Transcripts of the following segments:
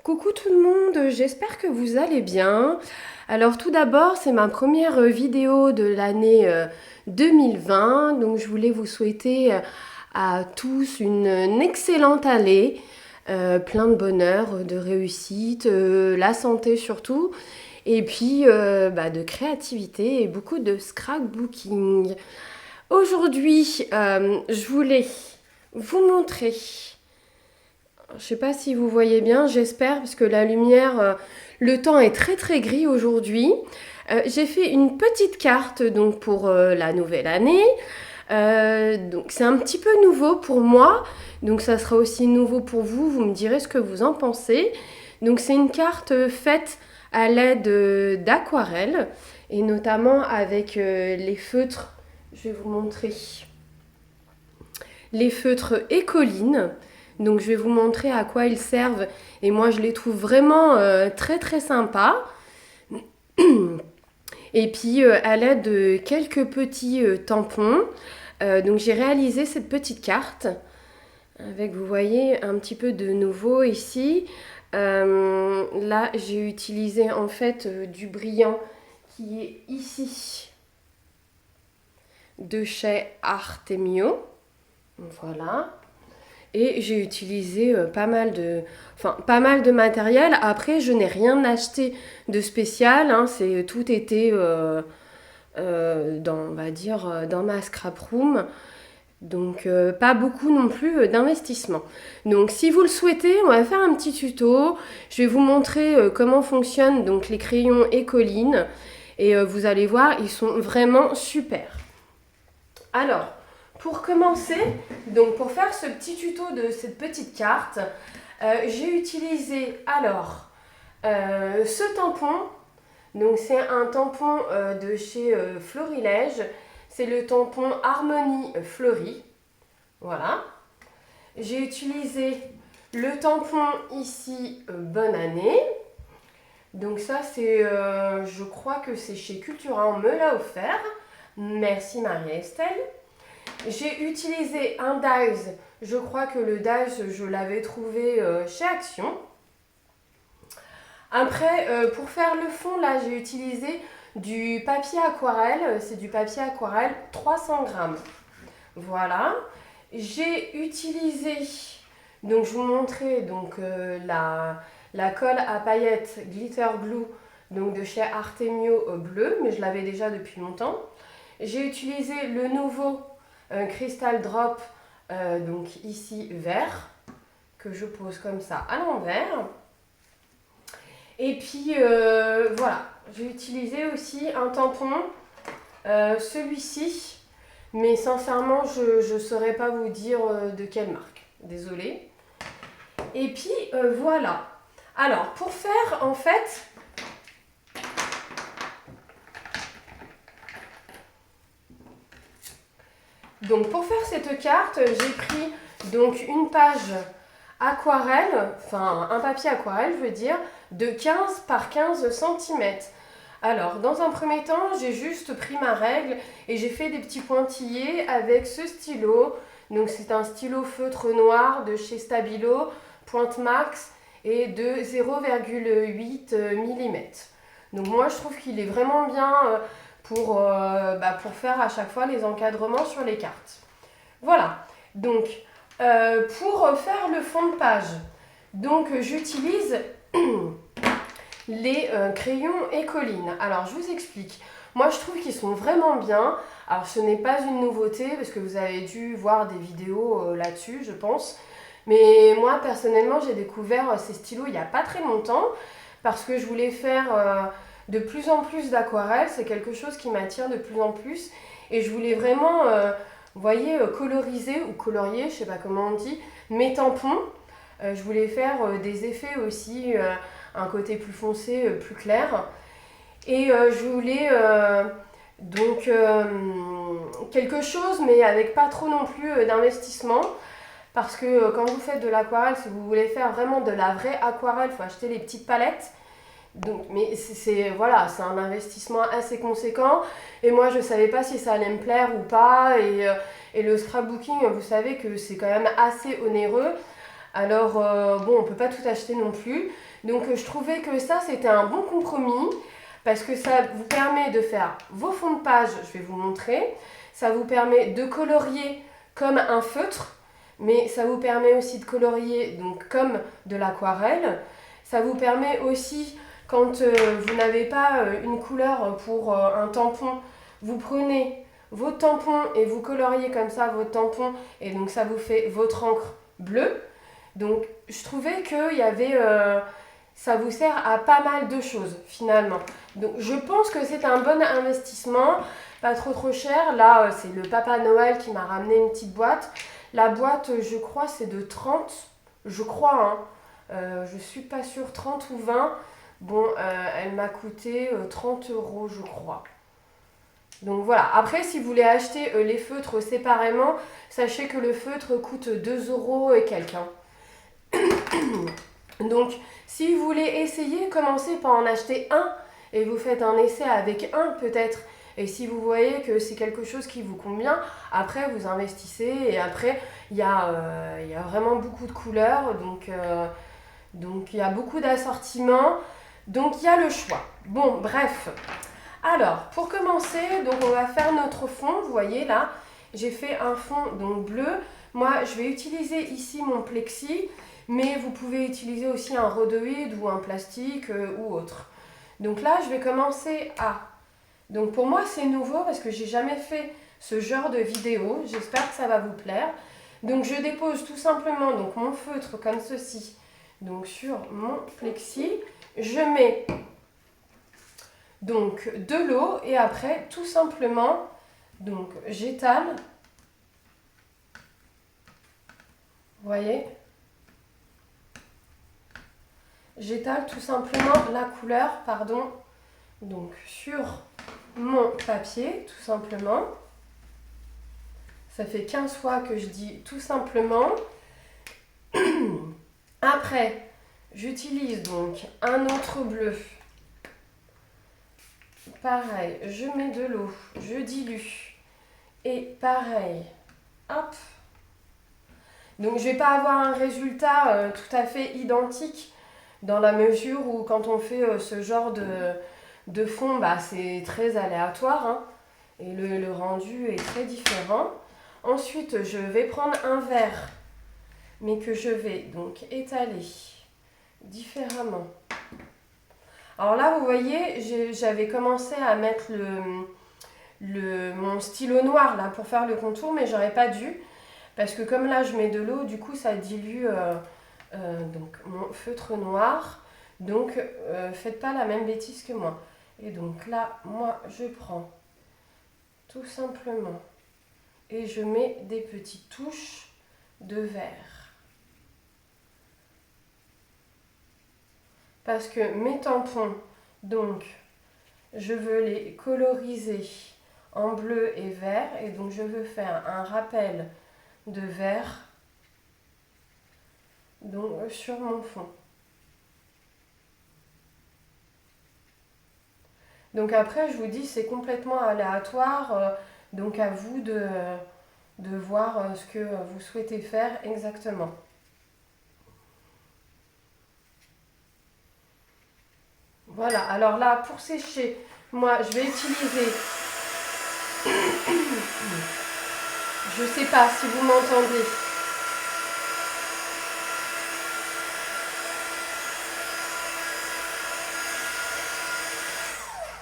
Coucou tout le monde, j'espère que vous allez bien. Alors tout d'abord, c'est ma première vidéo de l'année 2020, donc je voulais vous souhaiter à tous une excellente année, plein de bonheur, de réussite, la santé surtout, et puis de créativité et beaucoup de scrapbooking. Aujourd'hui, je voulais vous montrer. Je sais pas si vous voyez bien, j'espère, parce que la lumière, le temps est très très gris aujourd'hui. J'ai fait une petite carte donc pour la nouvelle année. Donc c'est un petit peu nouveau pour moi, donc ça sera aussi nouveau pour vous. Vous me direz ce que vous en pensez. Donc c'est une carte faite à l'aide d'aquarelles et notamment avec les feutres. Je vais vous montrer les feutres Écoline. Donc je vais vous montrer à quoi ils servent et moi je les trouve vraiment très très sympas. Et puis à l'aide de quelques petits tampons, donc j'ai réalisé cette petite carte avec, vous voyez, un petit peu de nouveau ici. Là j'ai utilisé en fait du brillant qui est ici de chez Artemio. Voilà. Et j'ai utilisé pas mal de matériel. Après, je n'ai rien acheté de spécial. Hein. Tout était on va dire, dans ma scrap room. Donc, pas beaucoup non plus d'investissement. Donc, si vous le souhaitez, on va faire un petit tuto. Je vais vous montrer comment fonctionnent donc, les crayons Écoline. Et vous allez voir, ils sont vraiment super. Alors, pour commencer, donc pour faire ce petit tuto de cette petite carte, j'ai utilisé alors ce tampon. Donc c'est un tampon de chez Florilège. C'est le tampon Harmonie Fleurie. Voilà. J'ai utilisé le tampon ici Bonne Année. Donc ça c'est, je crois que c'est chez Cultura, on me l'a offert. Merci Marie-Estelle. J'ai utilisé un dies, je crois que le dies je l'avais trouvé chez Action. Après pour faire le fond là j'ai utilisé du papier aquarelle, c'est du papier aquarelle 300 grammes. Voilà. J'ai utilisé, donc je vous montrais donc, la colle à paillettes Glitter Glue donc de chez Artemio bleu, mais je l'avais déjà depuis longtemps. J'ai utilisé le nouveau Crystal Drop, donc ici vert, que je pose comme ça à l'envers. Et puis voilà, j'ai utilisé aussi un tampon, celui-ci, mais sincèrement je ne saurais pas vous dire de quelle marque, désolée. Et puis voilà. Alors pour faire en fait, donc pour faire cette carte, j'ai pris donc une page aquarelle, enfin un papier aquarelle je veux dire, de 15 par 15 cm. Alors dans un premier temps, j'ai juste pris ma règle et j'ai fait des petits pointillés avec ce stylo. Donc c'est un stylo feutre noir de chez Stabilo, pointe max et de 0,8 mm. Donc moi je trouve qu'il est vraiment bien pour faire à chaque fois les encadrements sur les cartes. Voilà, donc pour faire le fond de page, donc j'utilise les crayons Écoline. Alors je vous explique, moi je trouve qu'ils sont vraiment bien. Alors ce n'est pas une nouveauté parce que vous avez dû voir des vidéos là-dessus je pense. Mais moi personnellement j'ai découvert ces stylos il n'y a pas très longtemps parce que je voulais faire de plus en plus d'aquarelle. C'est quelque chose qui m'attire de plus en plus et je voulais vraiment, vous voyez, coloriser ou colorier, je ne sais pas comment on dit, mes tampons. Je voulais faire des effets aussi, un côté plus foncé, plus clair. Et je voulais donc quelque chose mais avec pas trop non plus d'investissement. Parce que quand vous faites de l'aquarelle, si vous voulez faire vraiment de la vraie aquarelle, il faut acheter les petites palettes. Donc, mais voilà, c'est un investissement assez conséquent. Et moi, je ne savais pas si ça allait me plaire ou pas. Et le scrapbooking, vous savez que c'est quand même assez onéreux. Alors, bon, on ne peut pas tout acheter non plus. Donc, je trouvais que ça, c'était un bon compromis parce que ça vous permet de faire vos fonds de page, je vais vous montrer. Ça vous permet de colorier comme un feutre, mais ça vous permet aussi de colorier donc comme de l'aquarelle. Ça vous permet aussi, quand vous n'avez pas une couleur pour un tampon, vous prenez vos tampons et vous coloriez comme ça vos tampons et donc ça vous fait votre encre bleue. Donc je trouvais que ça vous sert à pas mal de choses finalement. Donc je pense que c'est un bon investissement, pas trop cher. Là c'est le Papa Noël qui m'a ramené une petite boîte. La boîte je crois c'est de 30, je crois je suis pas sûre, 30 ou 20. Bon elle m'a coûté 30 € je crois. Donc voilà, après si vous voulez acheter les feutres séparément, sachez que le feutre coûte 2 € et quelques. Donc si vous voulez essayer, commencez par en acheter un et vous faites un essai avec un peut-être. Et si vous voyez que c'est quelque chose qui vous convient, après vous investissez et après il y a vraiment beaucoup de couleurs, donc il y a beaucoup d'assortiments, donc il y a le choix. Bon bref. Alors, pour commencer, donc on va faire notre fond. Vous voyez là, j'ai fait un fond donc bleu. Moi, je vais utiliser ici mon plexi, mais vous pouvez utiliser aussi un rhodoïde ou un plastique ou autre. Donc là, je vais commencer à... Donc pour moi, c'est nouveau parce que j'ai jamais fait ce genre de vidéo. J'espère que ça va vous plaire. Donc je dépose tout simplement donc, mon feutre comme ceci donc, sur mon plexi. Je mets... donc de l'eau et après tout simplement donc j'étale, vous voyez, j'étale tout simplement la couleur donc sur mon papier tout simplement. Ça fait 15 fois que je dis tout simplement. Après j'utilise donc un autre bleu. Pareil, je mets de l'eau, je dilue. Et pareil, hop. Donc je ne vais pas avoir un résultat tout à fait identique dans la mesure où quand on fait ce genre de fond, bah, c'est très aléatoire hein, et le rendu est très différent. Ensuite, je vais prendre un verre, mais que je vais donc étaler différemment. Alors là, vous voyez, j'avais commencé à mettre mon stylo noir là, pour faire le contour, mais j'aurais pas dû. Parce que comme là, je mets de l'eau, du coup, ça dilue donc, mon feutre noir. Donc, faites pas la même bêtise que moi. Et donc là, moi, je prends tout simplement et je mets des petites touches de vert. Parce que mes tampons, donc, je veux les coloriser en bleu et vert. Et donc, je veux faire un rappel de vert donc, sur mon fond. Donc après, je vous dis, c'est complètement aléatoire. Donc à vous de voir ce que vous souhaitez faire exactement. Voilà, alors là, pour sécher, moi, je vais utiliser... Je ne sais pas si vous m'entendez.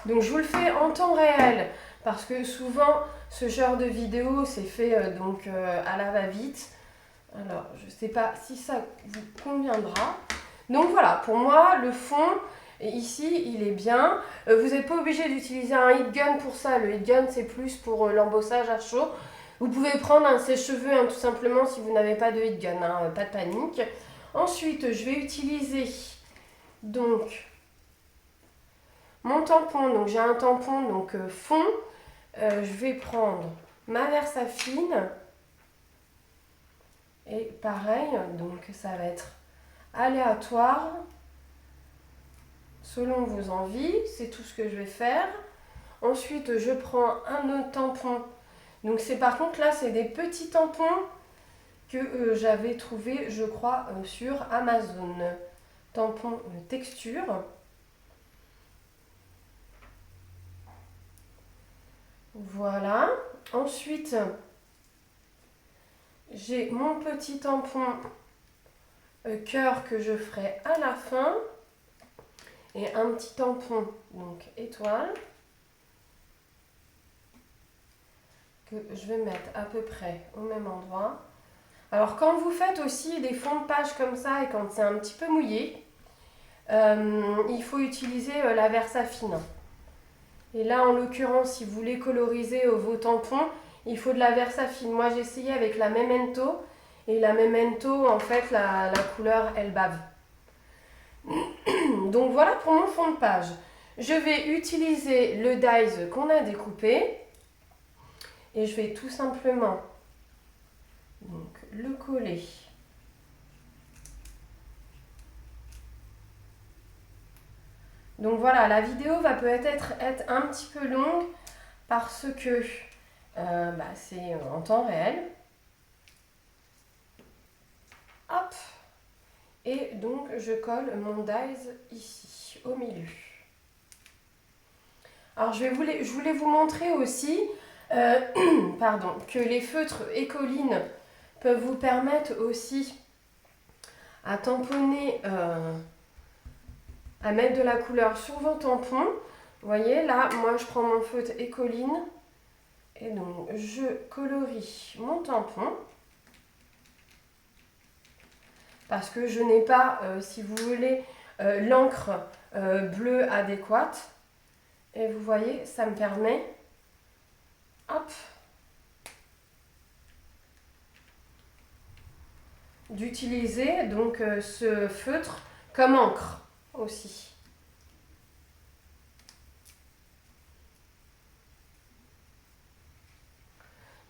Donc je vous le fais en temps réel, parce que souvent, ce genre de vidéo, c'est fait à la va-vite. Alors, je ne sais pas si ça vous conviendra. Donc voilà, pour moi, le fond... Et ici, il est bien. Vous n'êtes pas obligé d'utiliser un heat gun pour ça. Le heat gun, c'est plus pour l'embossage à chaud. Vous pouvez prendre un sèche-cheveux hein, tout simplement si vous n'avez pas de heat gun. Hein, pas de panique. Ensuite, je vais utiliser donc mon tampon. Donc j'ai un tampon donc fond. Je vais prendre ma Versafine. Et pareil, donc ça va être aléatoire. Selon vos envies, c'est tout ce que je vais faire. Ensuite, je prends un autre tampon. Donc c'est par contre là, c'est des petits tampons que j'avais trouvé, je crois, sur Amazon. Tampon texture. Voilà. Ensuite, j'ai mon petit tampon cœur que je ferai à la fin. Et un petit tampon, donc étoile, que je vais mettre à peu près au même endroit. Alors quand vous faites aussi des fonds de page comme ça et quand c'est un petit peu mouillé, il faut utiliser la Versafine. Et là en l'occurrence, si vous voulez coloriser vos tampons, il faut de la Versafine. Moi j'ai essayé avec la Memento et la Memento, en fait la couleur elle bave. Donc voilà pour mon fond de page. Je vais utiliser le dies qu'on a découpé et je vais tout simplement donc, le coller. Donc voilà, la vidéo va peut-être être un petit peu longue parce que c'est en temps réel. Hop. Et donc je colle mon dies ici, au milieu. Alors je voulais vous montrer aussi que les feutres Écoline peuvent vous permettre aussi à tamponner, à mettre de la couleur sur vos tampons. Vous voyez là, moi je prends mon feutre Écoline et donc je colorie mon tampon. Parce que je n'ai pas, si vous voulez, l'encre bleue adéquate. Et vous voyez, ça me permet, hop, d'utiliser donc ce feutre comme encre aussi.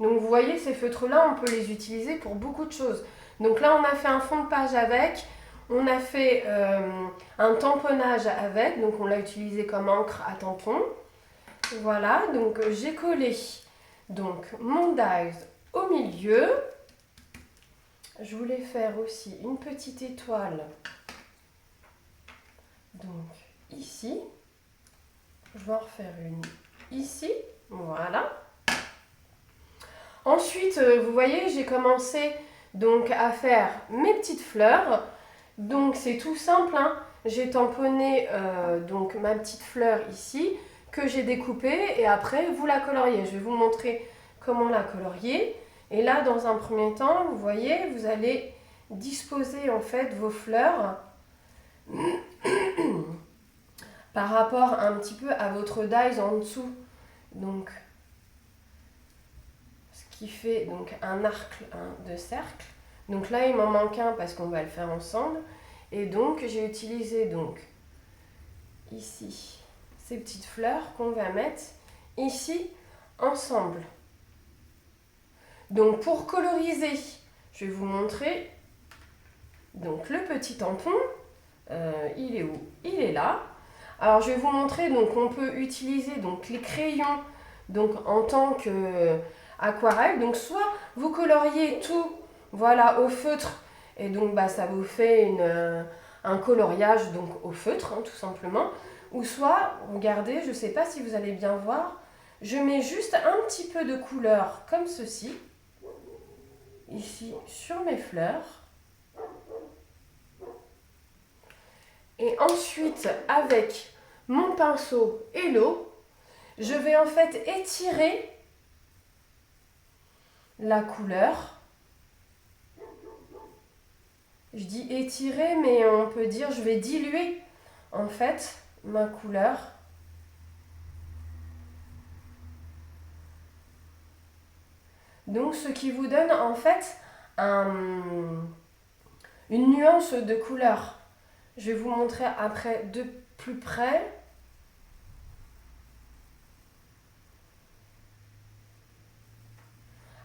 Donc vous voyez, ces feutres-là, on peut les utiliser pour beaucoup de choses. Donc là, on a fait un fond de page avec, on a fait un tamponnage avec, donc on l'a utilisé comme encre à tampon. Voilà, donc j'ai collé donc mon dies au milieu. Je voulais faire aussi une petite étoile, donc ici. Je vais en refaire une ici, voilà. Ensuite, vous voyez, j'ai commencé donc à faire mes petites fleurs. Donc c'est tout simple, hein. J'ai tamponné donc ma petite fleur ici que j'ai découpée et après vous la coloriez. Je vais vous montrer comment la colorier. Et là, dans un premier temps, vous voyez, vous allez disposer en fait vos fleurs par rapport un petit peu à votre dies en dessous. Donc ce qui fait donc un arc de cercle. Donc là, il m'en manque un parce qu'on va le faire ensemble. Et donc, j'ai utilisé donc ici ces petites fleurs qu'on va mettre ici ensemble. Donc, pour coloriser, je vais vous montrer donc le petit tampon. Il est où? Il est là. Alors, je vais vous montrer, donc on peut utiliser donc les crayons donc en tant que aquarelle. Donc, soit vous coloriez tout, voilà, au feutre et donc ça vous fait un coloriage donc au feutre, hein, tout simplement. Ou soit, regardez, je ne sais pas si vous allez bien voir, je mets juste un petit peu de couleur comme ceci, ici sur mes fleurs. Et ensuite, avec mon pinceau et l'eau, je vais en fait étirer la couleur. Je dis étirer, mais on peut dire je vais diluer en fait ma couleur. Donc ce qui vous donne en fait une nuance de couleur. Je vais vous montrer après de plus près.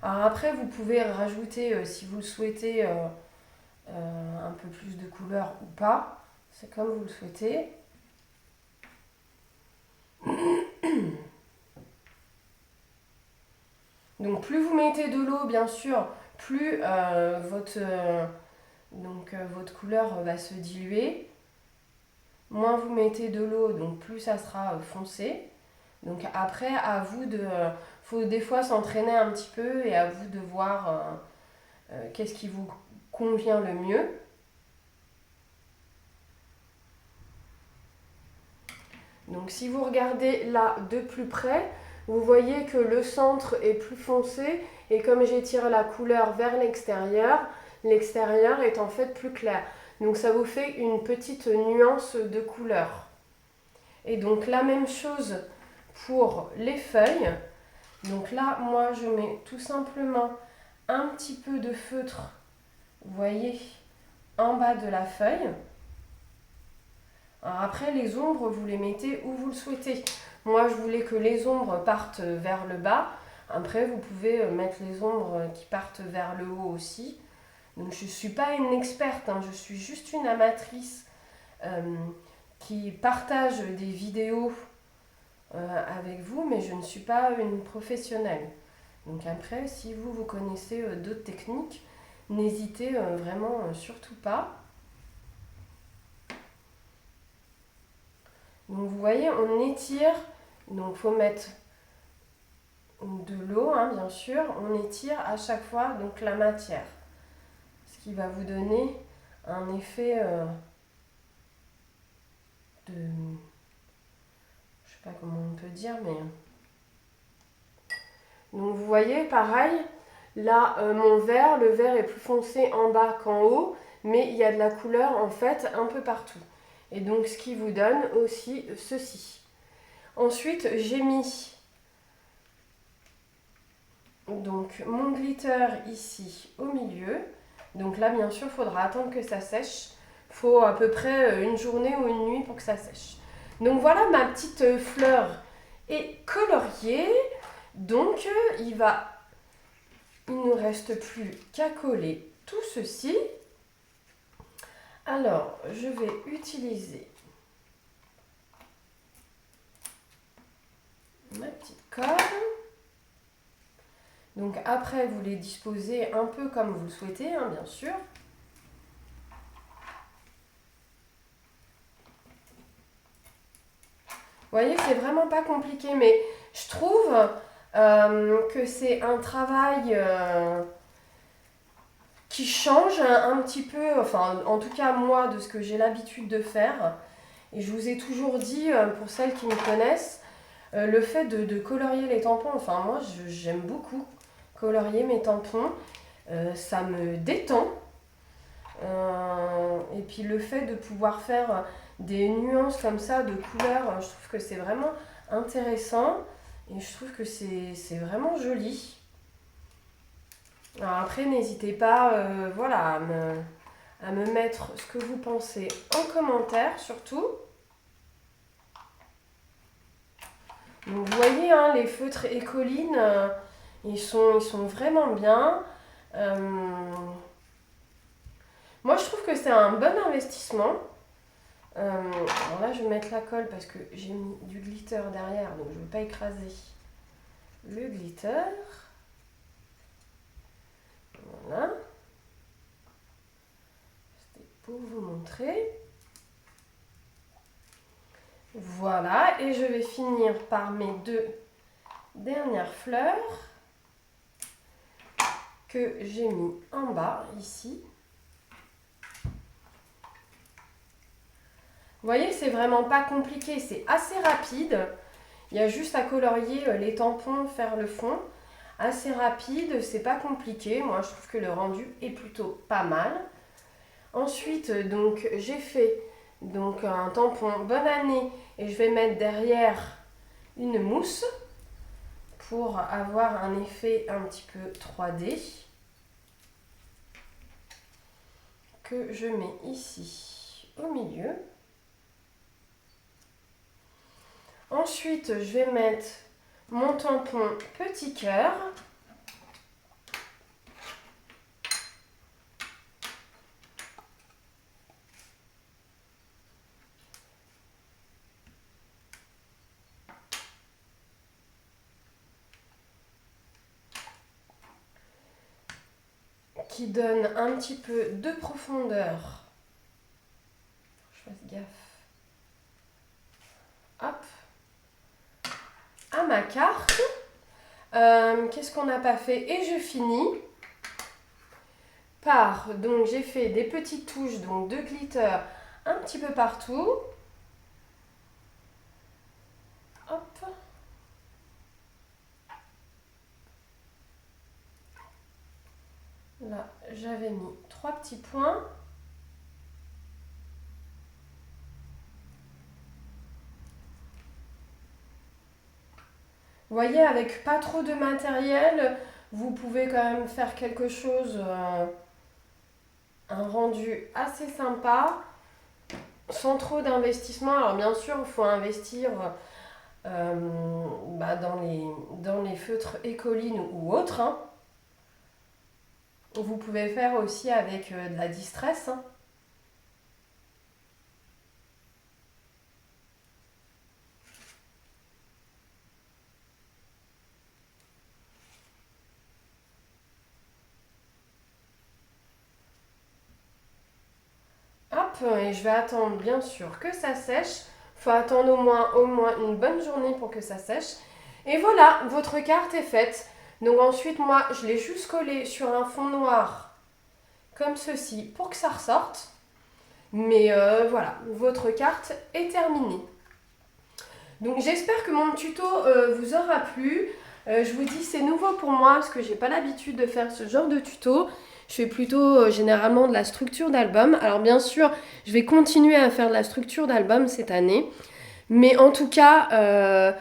Alors après vous pouvez rajouter si vous le souhaitez un peu plus de couleur ou pas. C'est comme vous le souhaitez. Donc plus vous mettez de l'eau, bien sûr, plus votre couleur va se diluer. Moins vous mettez de l'eau, donc plus ça sera foncé. Donc après, à vous de... faut des fois s'entraîner un petit peu et à vous de voir qu'est-ce qui vous convient le mieux. Donc si vous regardez là de plus près, vous voyez que le centre est plus foncé et comme j'étire la couleur vers l'extérieur, l'extérieur est en fait plus clair. Donc ça vous fait une petite nuance de couleur. Et donc la même chose pour les feuilles. Donc là, moi je mets tout simplement un petit peu de feutre, vous voyez, en bas de la feuille. Alors après, les ombres, vous les mettez où vous le souhaitez. Moi, je voulais que les ombres partent vers le bas. Après, vous pouvez mettre les ombres qui partent vers le haut aussi. Donc, je ne suis pas une experte, hein, je suis juste une amatrice qui partage des vidéos avec vous, mais je ne suis pas une professionnelle. Donc après, si vous connaissez d'autres techniques, n'hésitez vraiment surtout pas. Donc vous voyez, on étire, donc il faut mettre de l'eau, hein, bien sûr, on étire à chaque fois donc la matière, ce qui va vous donner un effet de, je sais pas comment on peut dire, mais donc vous voyez, pareil, là mon vert, le vert est plus foncé en bas qu'en haut, mais il y a de la couleur en fait un peu partout. Et donc ce qui vous donne aussi ceci. Ensuite, j'ai mis donc mon glitter ici au milieu. Donc là, bien sûr, il faudra attendre que ça sèche. Il faut à peu près une journée ou une nuit pour que ça sèche. Donc voilà, ma petite fleur est coloriée. Donc il ne nous reste plus qu'à coller tout ceci. Alors, je vais utiliser ma petite colle. Donc après, vous les disposez un peu comme vous le souhaitez, hein, bien sûr. Vous voyez, c'est vraiment pas compliqué, mais je trouve que c'est un travail qui change un petit peu, enfin en tout cas moi, de ce que j'ai l'habitude de faire. Et je vous ai toujours dit, pour celles qui me connaissent, le fait de colorier les tampons, enfin moi j'aime beaucoup colorier mes tampons, ça me détend. Et puis le fait de pouvoir faire des nuances comme ça de couleurs, je trouve que c'est vraiment intéressant et je trouve que c'est vraiment joli. Alors après, n'hésitez pas voilà, à me mettre ce que vous pensez en commentaire surtout. Donc vous voyez, hein, les feutres Écoline, ils sont vraiment bien. Moi, je trouve que c'est un bon investissement. Alors là, je vais mettre la colle parce que j'ai mis du glitter derrière, donc je ne veux pas écraser le glitter. Voilà. C'était pour vous montrer. Voilà, et je vais finir par mes deux dernières fleurs que j'ai mis en bas ici. Vous voyez, c'est vraiment pas compliqué, c'est assez rapide. Il y a juste à colorier les tampons, faire le fond. Assez rapide, c'est pas compliqué. Moi, je trouve que le rendu est plutôt pas mal. Ensuite, donc, j'ai fait donc, un tampon Bonne Année et je vais mettre derrière une mousse pour avoir un effet un petit peu 3D que je mets ici au milieu. Ensuite, je vais mettre mon tampon petit cœur. qui donne un petit peu de profondeur. Je fasse gaffe. Hop. À ma carte. Qu'est-ce qu'on n'a pas fait? Et je finis par, donc j'ai fait des petites touches donc de glitter un petit peu partout. Hop. Là, j'avais mis 3 petits points. Vous voyez, avec pas trop de matériel, vous pouvez quand même faire quelque chose, un rendu assez sympa, sans trop d'investissement. Alors bien sûr, il faut investir dans les feutres Écoline ou autres, hein. Vous pouvez faire aussi avec de la distress, hein. Hop, et je vais attendre bien sûr que ça sèche. Il faut attendre au moins une bonne journée pour que ça sèche. Et voilà, votre carte est faite. Donc ensuite, moi, je l'ai juste collée sur un fond noir, comme ceci, pour que ça ressorte. Mais voilà, votre carte est terminée. Donc j'espère que mon tuto vous aura plu. Je vous dis, c'est nouveau pour moi, parce que j'ai pas l'habitude de faire ce genre de tuto. Je fais plutôt généralement de la structure d'album. Alors bien sûr, je vais continuer à faire de la structure d'album cette année. Mais en tout cas,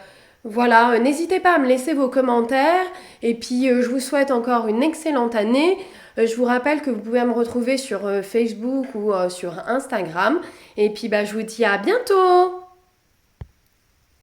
voilà, n'hésitez pas à me laisser vos commentaires. Et puis, je vous souhaite encore une excellente année. Je vous rappelle que vous pouvez me retrouver sur Facebook ou sur Instagram. Et puis, bah, je vous dis à bientôt!